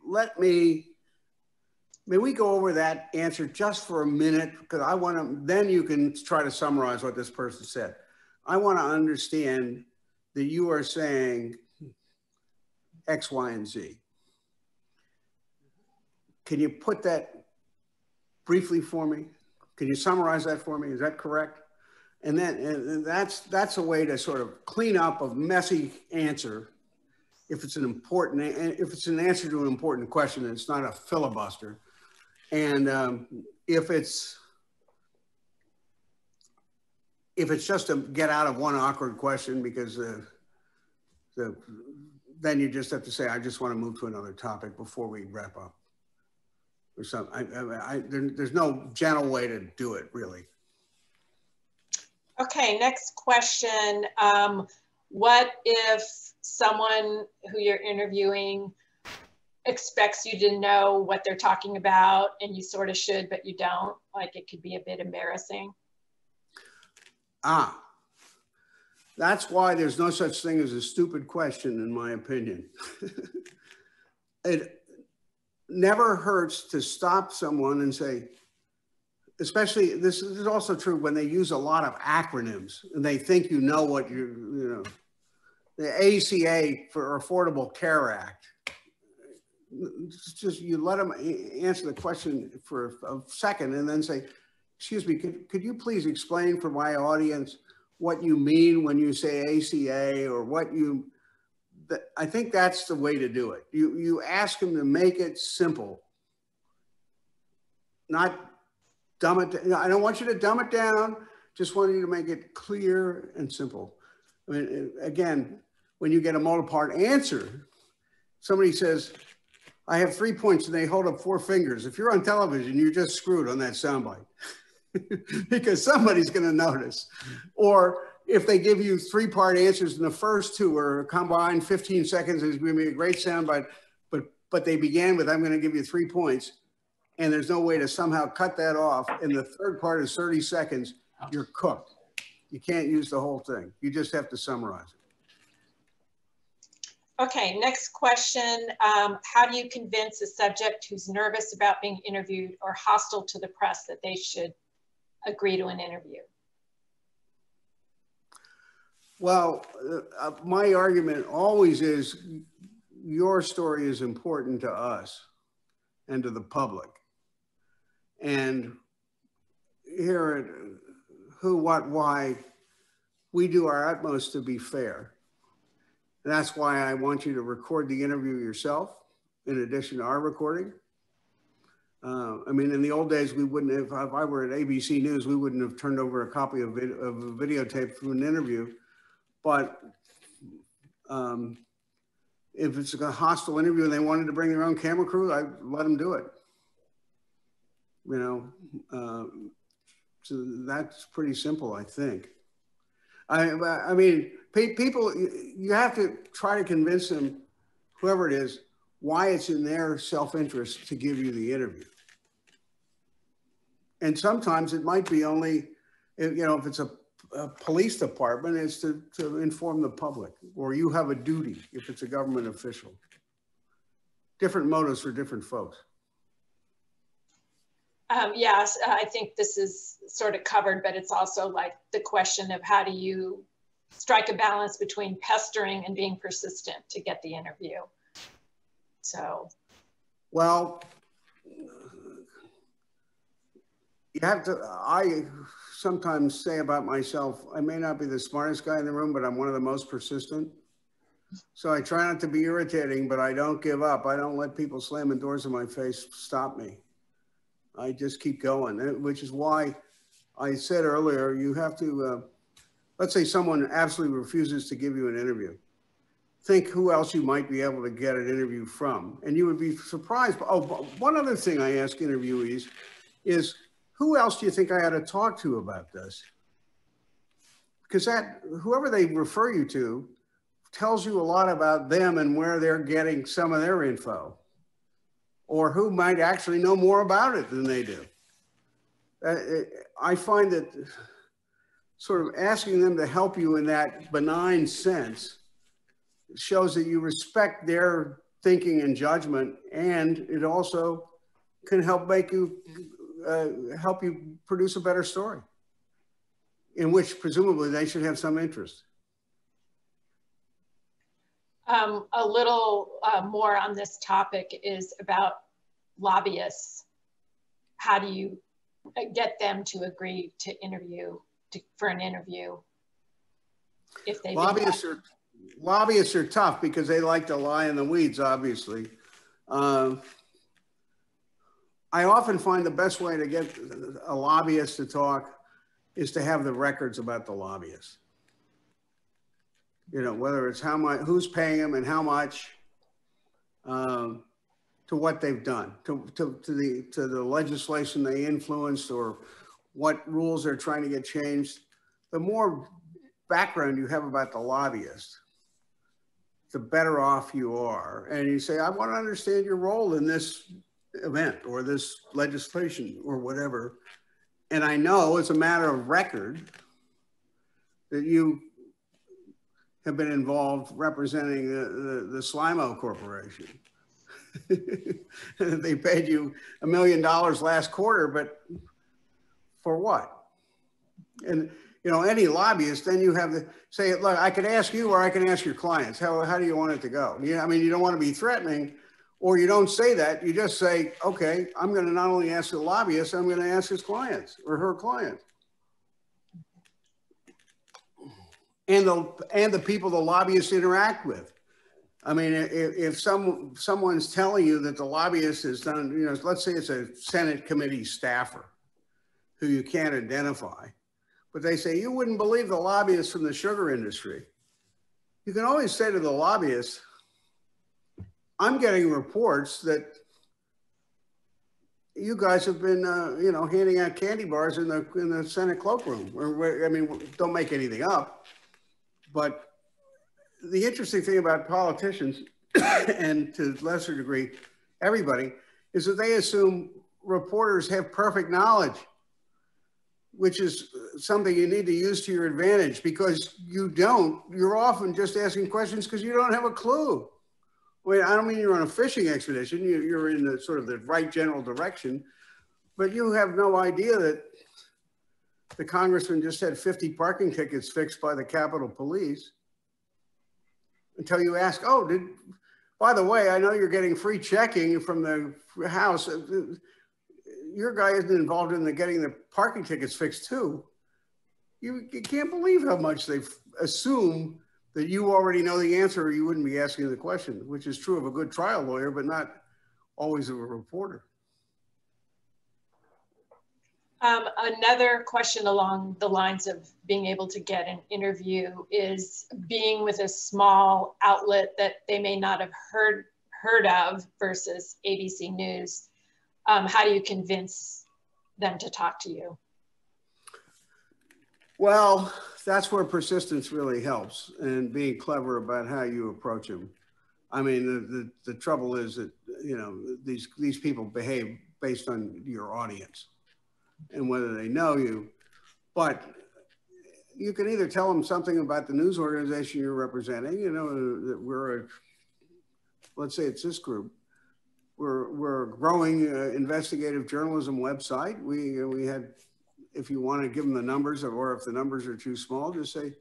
may we go over that answer just for a minute? Because then you can try to summarize what this person said. I want to understand that you are saying X, Y, and Z. Can you put that briefly for me? Can you summarize that for me? Is that correct? And that's a way to sort of clean up a messy answer if it's an answer to an important question, and it's not a filibuster. And if it's just to get out of one awkward question, because then you just have to say, I just want to move to another topic before we wrap up, or something. There's no gentle way to do it, really. Okay, next question. What if someone who you're interviewing expects you to know what they're talking about, and you sort of should, but you don't? Like, it could be a bit embarrassing. That's why there's no such thing as a stupid question, in my opinion. It never hurts to stop someone and say, especially, this is also true when they use a lot of acronyms and they think you know what you know, the ACA for Affordable Care Act. It's just, you let them answer the question for a second and then say, excuse me, could you please explain for my audience what you mean when you say ACA, or what you, I think that's the way to do it. You ask them to make it simple, not dumb it down. I don't want you to dumb it down, just want you to make it clear and simple. I mean, again, when you get a multi-part answer, somebody says, I have 3 points, and they hold up 4 fingers. If you're on television, you're just screwed on that soundbite. Because somebody's going to notice. Or if they give you 3-part answers and the first 2 are combined 15 seconds, it's going to be a great soundbite, but they began with, I'm going to give you 3 points, and there's no way to somehow cut that off, and the third part is 30 seconds, you're cooked. You can't use the whole thing. You just have to summarize it. Okay, next question. How do you convince a subject who's nervous about being interviewed or hostile to the press that they should agree to an interview? Well, my argument always is your story is important to us and to the public. And here at Who, What, Why, we do our utmost to be fair. And that's why I want you to record the interview yourself in addition to our recording. I mean, in the old days, we wouldn't have, if I were at ABC News, we wouldn't have turned over a copy of a videotape from an interview. But if it's a hostile interview and they wanted to bring their own camera crew, I'd let them do it. You know, so that's pretty simple, I think. I mean, people, you have to try to convince them, whoever it is, why it's in their self-interest to give you the interview. And sometimes it might be only, you know, if it's a police department, it's to inform the public, or you have a duty if it's a government official. Different motives for different folks. Yes, I think this is sort of covered, but it's also like the question of how do you strike a balance between pestering and being persistent to get the interview. So. Well, you have to, I sometimes say about myself, I may not be the smartest guy in the room, but I'm one of the most persistent. So I try not to be irritating, but I don't give up. I don't let people slamming doors in my face stop me. I just keep going, which is why I said earlier, you have to, let's say someone absolutely refuses to give you an interview. Think who else you might be able to get an interview from. And you would be surprised. Oh, one other thing I ask interviewees is, who else do you think I ought to talk to about this? Because that, whoever they refer you to tells you a lot about them and where they're getting some of their info, or who might actually know more about it than they do. I find that sort of asking them to help you in that benign sense shows that you respect their thinking and judgment, and it also can help make you, help you produce a better story, in which presumably they should have some interest. A little more on this topic is about lobbyists. How do you get them to agree to interview, for an interview? If they lobbyists are, lobbyists are tough because they like to lie in the weeds, obviously. I often find the best way to get a lobbyist to talk is to have the records about the lobbyist. You know, whether it's how much, who's paying them and how much, to what they've done, to the legislation they influenced or what rules they're trying to get changed. The more background you have about the lobbyist, the better off you are. And you say, I want to understand your role in this event or this legislation or whatever. And I know it's a matter of record that you have been involved representing the Slimo Corporation. They paid you $1 million last quarter, but for what? And you know, any lobbyist, then you have to say, look, I could ask you or I can ask your clients. How do you want it to go? Yeah, I mean, you don't want to be threatening, or you don't say that. You just say, okay, I'm going to not only ask the lobbyist, I'm going to ask his clients or her clients. And the people the lobbyists interact with. I mean, if someone's telling you that the lobbyist has done, you know, let's say it's a Senate committee staffer who you can't identify, but they say, you wouldn't believe the lobbyists from the sugar industry. You can always say to the lobbyist, I'm getting reports that you guys have been, you know, handing out candy bars in the Senate cloakroom. Or, I mean, don't make anything up. But the interesting thing about politicians, and to a lesser degree, everybody, is that they assume reporters have perfect knowledge, which is something you need to use to your advantage, because you don't. You're often just asking questions because you don't have a clue. Well, I don't mean you're on a fishing expedition. You're in the sort of the right general direction, but you have no idea that the congressman just had 50 parking tickets fixed by the Capitol Police until you ask, oh, by the way, I know you're getting free checking from the House. Your guy isn't involved in getting the parking tickets fixed too. You can't believe how much they assume that you already know the answer, or you wouldn't be asking the question, which is true of a good trial lawyer, but not always of a reporter. Another question along the lines of being able to get an interview is being with a small outlet that they may not have heard of versus ABC News. How do you convince them to talk to you? Well, that's where persistence really helps, and being clever about how you approach them. I mean, the trouble is that, you know, these people behave based on your audience and whether they know you. But you can either tell them something about the news organization you're representing, you know, that we're let's say it's this group. We're a growing investigative journalism website. We had, if you want to give them the numbers, or if the numbers are too small, just say,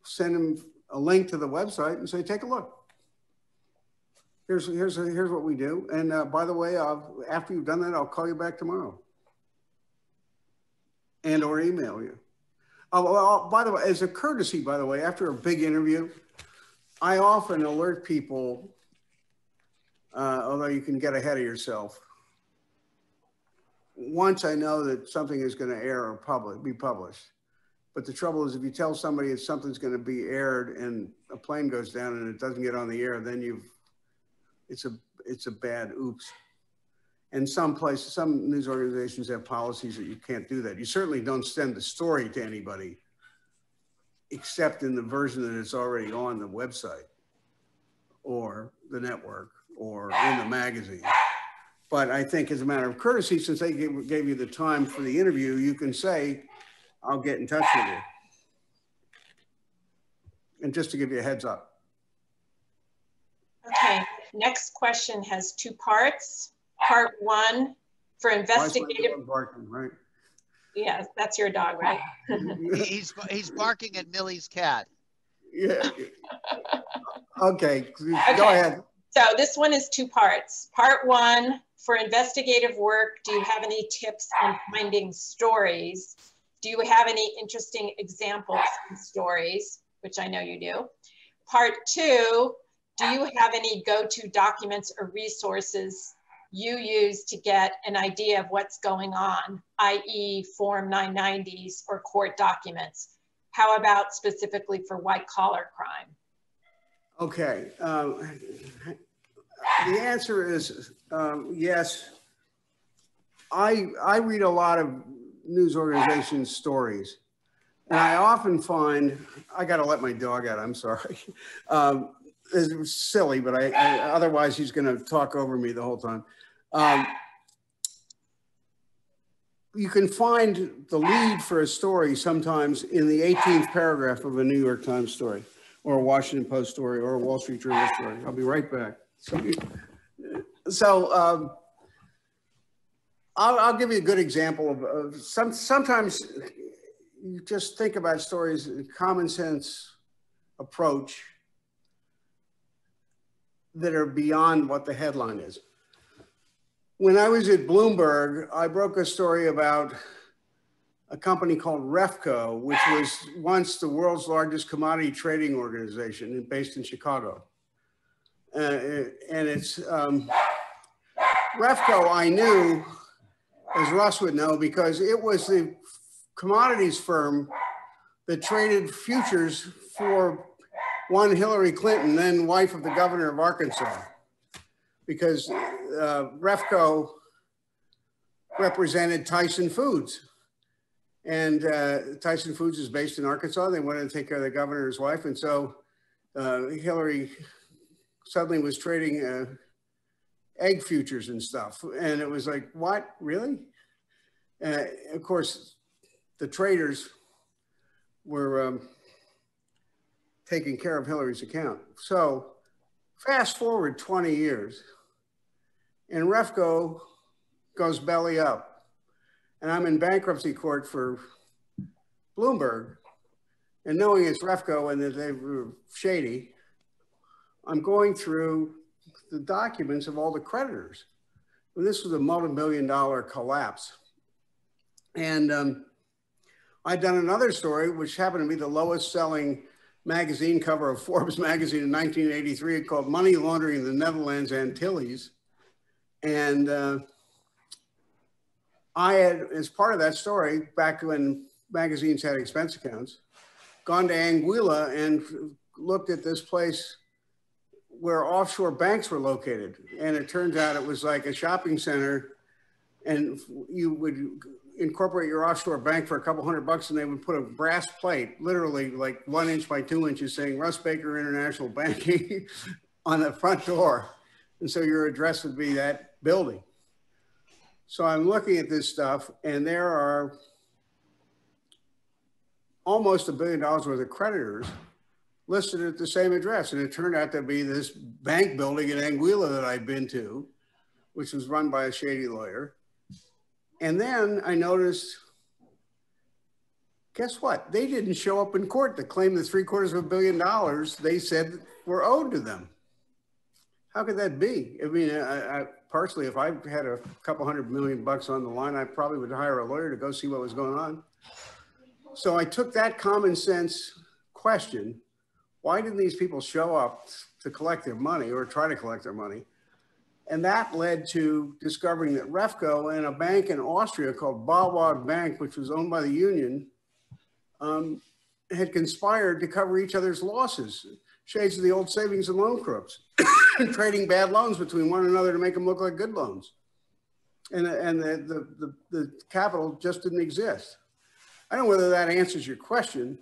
send them a link to the website and say, take a look. Here's what we do. And by the way, after you've done that, I'll call you back tomorrow. And or email you. Well, by the way, as a courtesy, by the way, after a big interview, I often alert people, although you can get ahead of yourself. Once I know that something is going to air or be published. But the trouble is, if you tell somebody that something's going to be aired and a plane goes down and it doesn't get on the air, then it's a bad oops. And some news organizations have policies that you can't do that. You certainly don't send the story to anybody except in the version that it's already on the website or the network or in the magazine. But I think as a matter of courtesy, since they gave you the time for the interview, you can say, I'll get in touch with you. And just to give you a heads up. Okay, next question has two parts. Part one, for investigative. Barking, right? Yeah, that's your dog, right? He's barking at Millie's cat. Yeah. Okay, go ahead. So this one is two parts. Part one, for investigative work, do you have any tips on finding stories? Do you have any interesting examples in stories, which I know you do? Part 2, do you have any go-to documents or resources you use to get an idea of what's going on, i.e. Form 990s or court documents? How about specifically for white-collar crime? Okay. The answer is yes. I read a lot of news organization stories, and I often find, I got to let my dog out, I'm sorry. It's silly, but otherwise he's going to talk over me the whole time. You can find the lead for a story sometimes in the 18th paragraph of a New York Times story, or a Washington Post story, or a Wall Street Journal story. I'll be right back. So I'll give you a good example of sometimes you just think about stories, common sense approach that are beyond what the headline is. When I was at Bloomberg, I broke a story about a company called Refco, which was once the world's largest commodity trading organization based in Chicago. And it's Refco I knew, as Russ would know, because it was the commodities firm that traded futures for one Hillary Clinton, then wife of the governor of Arkansas, because Refco represented Tyson Foods. And Tyson Foods is based in Arkansas. They wanted to take care of the governor's wife. And so Hillary suddenly was trading egg futures and stuff. And it was like, what, really? Of course, the traders were taking care of Hillary's account. So fast forward 20 years, and Refco goes belly up. And I'm in bankruptcy court for Bloomberg, and knowing it's Refco and that they were shady, I'm going through the documents of all the creditors. Well, this was a multi-million-dollar collapse. And I'd done another story, which happened to be the lowest selling magazine cover of Forbes magazine in 1983, called Money Laundering in the Netherlands Antilles. And I had, as part of that story, back when magazines had expense accounts, gone to Anguilla and looked at this place where offshore banks were located. And it turns out it was like a shopping center, and you would incorporate your offshore bank for a couple $100 and they would put a brass plate, literally like 1 inch by 2 inches, saying Russ Baker International Banking on the front door. And so your address would be that building. So I'm looking at this stuff, and there are almost $1 billion worth of creditors listed at the same address. And it turned out to be this bank building in Anguilla that I'd been to, which was run by a shady lawyer. And then I noticed, guess what? They didn't show up in court to claim the $750 million they said were owed to them. How could that be? I mean, personally, if I had a couple $100 million on the line, I probably would hire a lawyer to go see what was going on. So I took that common sense question, why didn't these people show up to collect their money or try to collect their money? And that led to discovering that Refco and a bank in Austria called Bawag Bank, which was owned by the union, had conspired to cover each other's losses. Shades of the old savings and loan crooks, trading bad loans between one another to make them look like good loans. And the capital just didn't exist. I don't know whether that answers your question,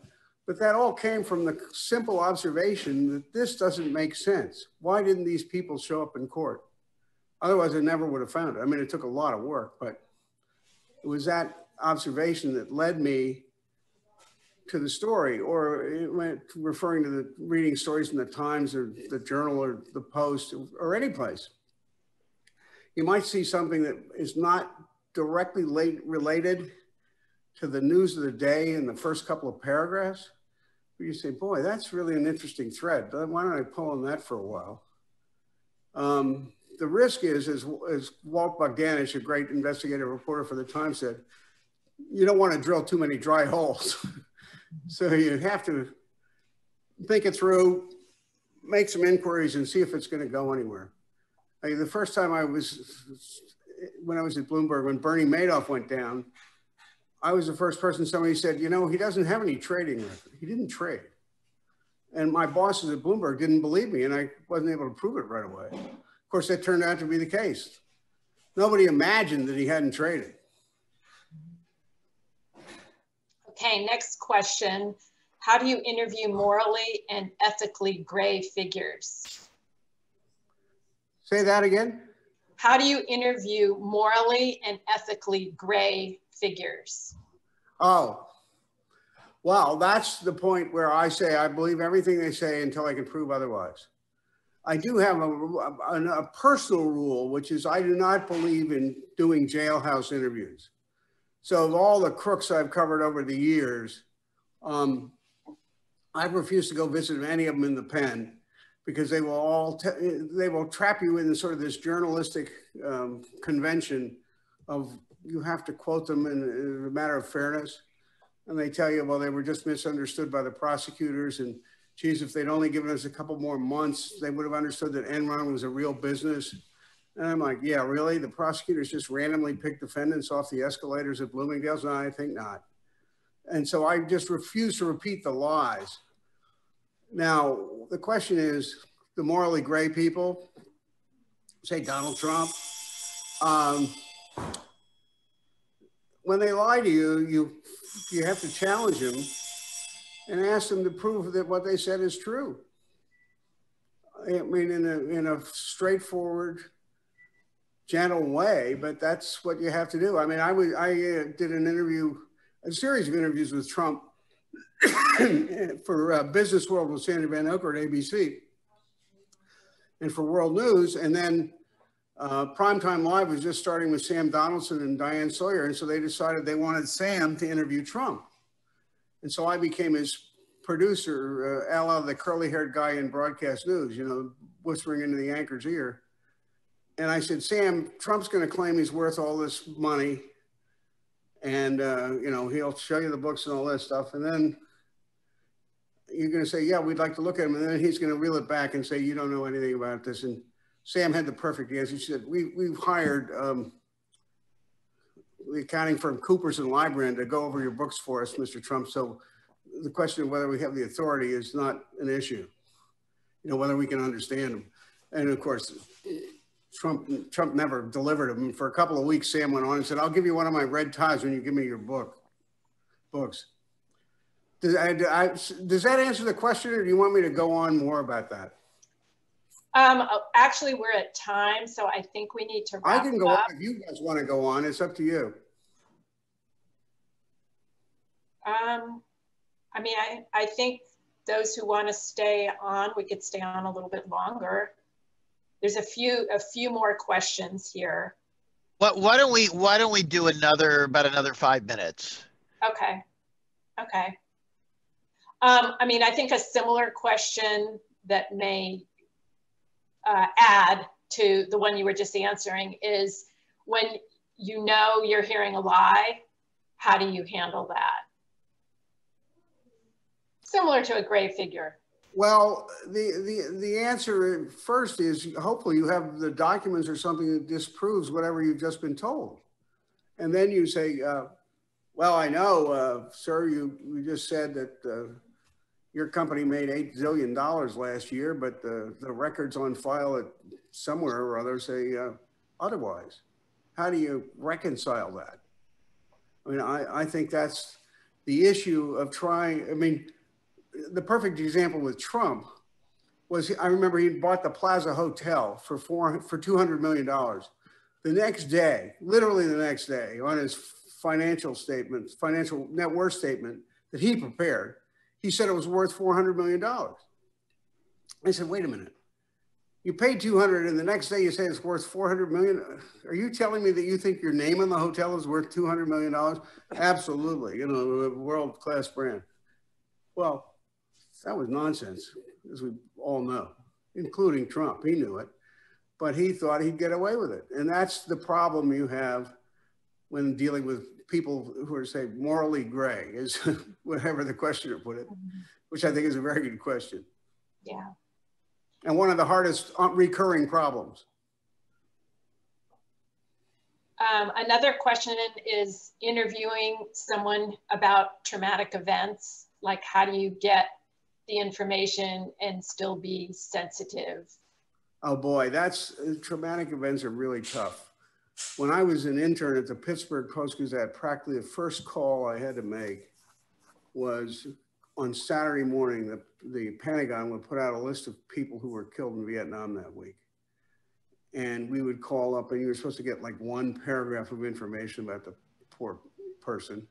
but that all came from the simple observation that this doesn't make sense. Why didn't these people show up in court? Otherwise, I never would have found it. I mean, it took a lot of work, but it was that observation that led me to the story, or it went referring to the reading stories in the Times or the Journal or the Post or any place. You might see something that is not directly related to the news of the day in the first couple of paragraphs, but you say, boy, that's really an interesting thread. Why don't I pull on that for a while? The risk is, as Walt Bogdanich, a great investigative reporter for the Times, said, you don't want to drill too many dry holes. So you have to think it through, make some inquiries and see if it's going to go anywhere. The first time when I was at Bloomberg, when Bernie Madoff went down, I was the first person somebody said, you know, he doesn't have any trading record. He didn't trade. And my bosses at Bloomberg didn't believe me, and I wasn't able to prove it right away. Of course, that turned out to be the case. Nobody imagined that he hadn't traded. Okay, next question. How do you interview morally and ethically gray figures? Say that again? How do you interview morally and ethically gray figures? Oh, well, that's the point where I say I believe everything they say until I can prove otherwise. I do have a personal rule, which is I do not believe in doing jailhouse interviews. So of all the crooks I've covered over the years, I've refused to go visit any of them in the pen because they will trap you in sort of this journalistic convention of you have to quote them in a matter of fairness. And they tell you, well, they were just misunderstood by the prosecutors. And geez, if they'd only given us a couple more months, they would have understood that Enron was a real business. And I'm like, yeah, really? The prosecutors just randomly picked defendants off the escalators at Bloomingdale's? No, I think not. And so I just refuse to repeat the lies. Now, the question is, the morally gray people, say Donald Trump, when they lie to you, you have to challenge them and ask them to prove that what they said is true. I mean, in a straightforward, gentle way, but that's what you have to do. I mean, I did a series of interviews with Trump for Business World with Sandy Van Oker at ABC and for World News. And then Primetime Live was just starting with Sam Donaldson and Diane Sawyer. And so they decided they wanted Sam to interview Trump. And so I became his producer, a la the curly-haired guy in broadcast news, you know, whispering into the anchor's ear. And I said, Sam, Trump's going to claim he's worth all this money. And, you know, he'll show you the books and all that stuff. And then you're going to say, yeah, we'd like to look at him. And then he's going to reel it back and say, you don't know anything about this. And Sam had the perfect answer. He said, we've hired the accounting firm Coopers and Lybrand to go over your books for us, Mr. Trump. So the question of whether we have the authority is not an issue, you know, whether we can understand them. And of course, Trump never delivered them. For a couple of weeks, Sam went on and said, I'll give you one of my red ties when you give me your books. Does that answer the question, or do you want me to go on more about that? Actually, we're at time, so I think we need to wrap I can go up. on if you guys want to go on. It's up to you. I mean, I think those who want to stay on, we could stay on a little bit longer. There's a few more questions here. Why don't we do about another 5 minutes? Okay. I mean, I think a similar question that may add to the one you were just answering is, when you know you're hearing a lie, how do you handle that? Similar to a gray figure. Well, the answer first is, hopefully you have the documents or something that disproves whatever you've just been told. And then you say, well, I know, sir, you just said that your company made $8 zillion last year, but the records on file at somewhere or other say otherwise. How do you reconcile that? I mean, I think that's the issue of trying. I mean, the perfect example with Trump was, I remember he bought the Plaza Hotel for $200 million. The next day, literally the next day, on his financial net worth statement that he prepared, he said it was worth $400 million. I said, wait a minute. You paid 200 and the next day you say it's worth 400 million. Are you telling me that you think your name on the hotel is worth $200 million? Absolutely, you know, a world-class brand. Well, that was nonsense, as we all know, including Trump. He knew it, but he thought he'd get away with it. And that's the problem you have when dealing with people who are, say, morally gray, is whatever the questioner put it, which I think is a very good question. Yeah. and one of the hardest recurring problems. Another question is interviewing someone about traumatic events. Like, how do you get the information and still be sensitive? Oh boy, traumatic events are really tough. When I was an intern at the Pittsburgh Post-Gazette, practically the first call I had to make was on Saturday morning. The Pentagon would put out a list of people who were killed in Vietnam that week. And we would call up, and you were supposed to get like one paragraph of information about the poor person.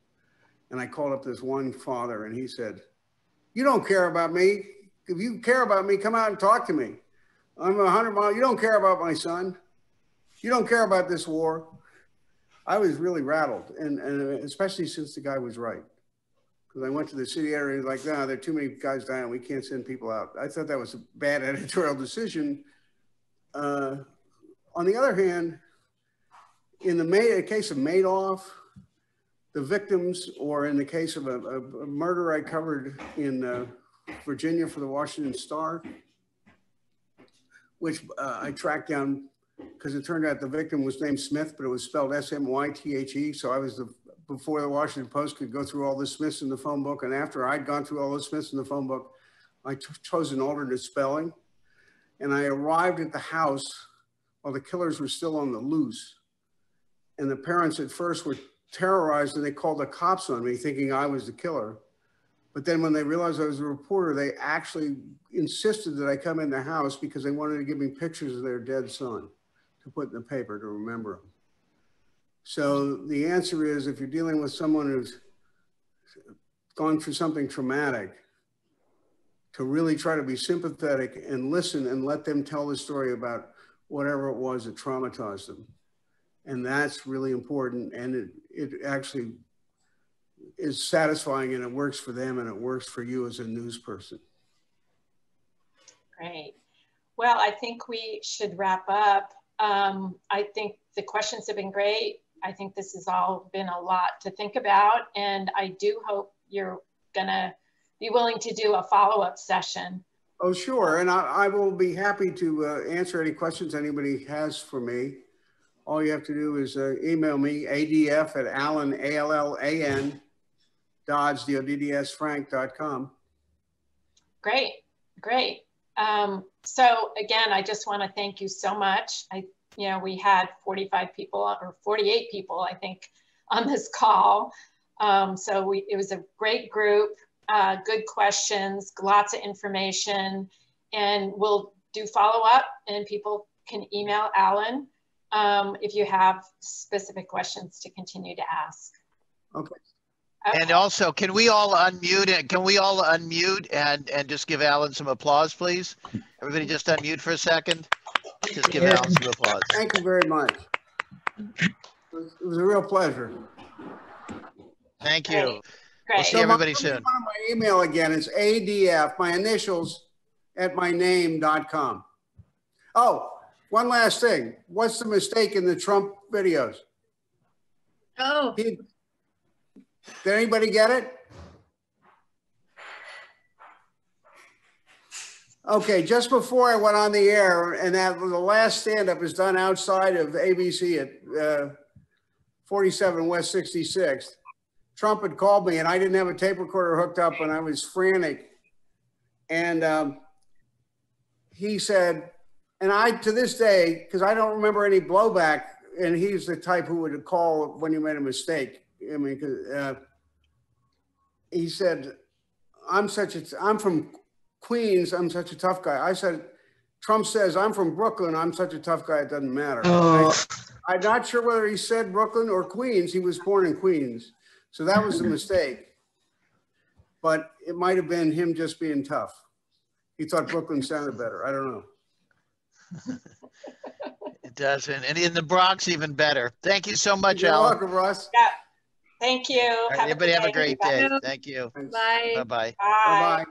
And I called up this one father, and he said, "You don't care about me. If you care about me, come out and talk to me. I'm 100 miles. You don't care about my son. You don't care about this war." I was really rattled, and especially since the guy was right. Because I went to the city area, and like, no, there are too many guys dying. We can't send people out. I thought that was a bad editorial decision. On the other hand, in the case of Madoff, the victims, or in the case of a murder I covered in Virginia for the Washington Star, which I tracked down because it turned out the victim was named Smith, but it was spelled S-M-Y-T-H-E. So I was before the Washington Post could go through all the Smiths in the phone book. And after I'd gone through all the Smiths in the phone book, I chose an alternate spelling. And I arrived at the house while the killers were still on the loose. And the parents at first were terrorized, and they called the cops on me thinking I was the killer. But then when they realized I was a reporter, they actually insisted that I come in the house because they wanted to give me pictures of their dead son to put in the paper to remember him. So the answer is, if you're dealing with someone who's gone through something traumatic, to really try to be sympathetic and listen and let them tell the story about whatever it was that traumatized them. And that's really important. And it actually is satisfying, and it works for them, and it works for you as a news person. Great. Well, I think we should wrap up. I think the questions have been great. I think this has all been a lot to think about, and I do hope you're gonna be willing to do a follow-up session. Oh, sure. And I will be happy to answer any questions anybody has for me. All you have to do is email me, adf@allan, A-L-L-A-N, Dodds, D-O-D-D-S, Great, great. So again, I just want to thank you so much. We had 45 people or 48 people, I think, on this call. So it was a great group, good questions, lots of information, and we'll do follow up, and people can email Allan if you have specific questions to continue to ask. Okay. And also, can we all unmute? Can we all unmute and just give Allan some applause, please? Everybody just unmute for a second. Just give Allan some applause. Thank you very much. It was a real pleasure. Thank you. Great. We'll see everybody soon. My email again is ADF, my initials, @myname.com. Oh, one last thing. What's the mistake in the Trump videos? Oh. Did anybody get it? Okay, just before I went on the air, and that the last stand-up is done outside of ABC at 47 West 66th, Trump had called me, and I didn't have a tape recorder hooked up, and I was frantic. And he said, and I, to this day, because I don't remember any blowback, and he's the type who would call when you made a mistake. I mean, he said, I'm from Queens, I'm such a tough guy. I said, Trump says, I'm from Brooklyn, I'm such a tough guy, it doesn't matter. I'm not sure whether he said Brooklyn or Queens. He was born in Queens. So that was a mistake. But it might have been him just being tough. He thought Brooklyn sounded better. I don't know. It doesn't. And in the Bronx, even better. Thank you so much, You're Allan. welcome, Russ. Yeah. Thank you. All right, everybody have a great day. day. Thank you. Bye. Bye-bye. Bye. Bye-bye.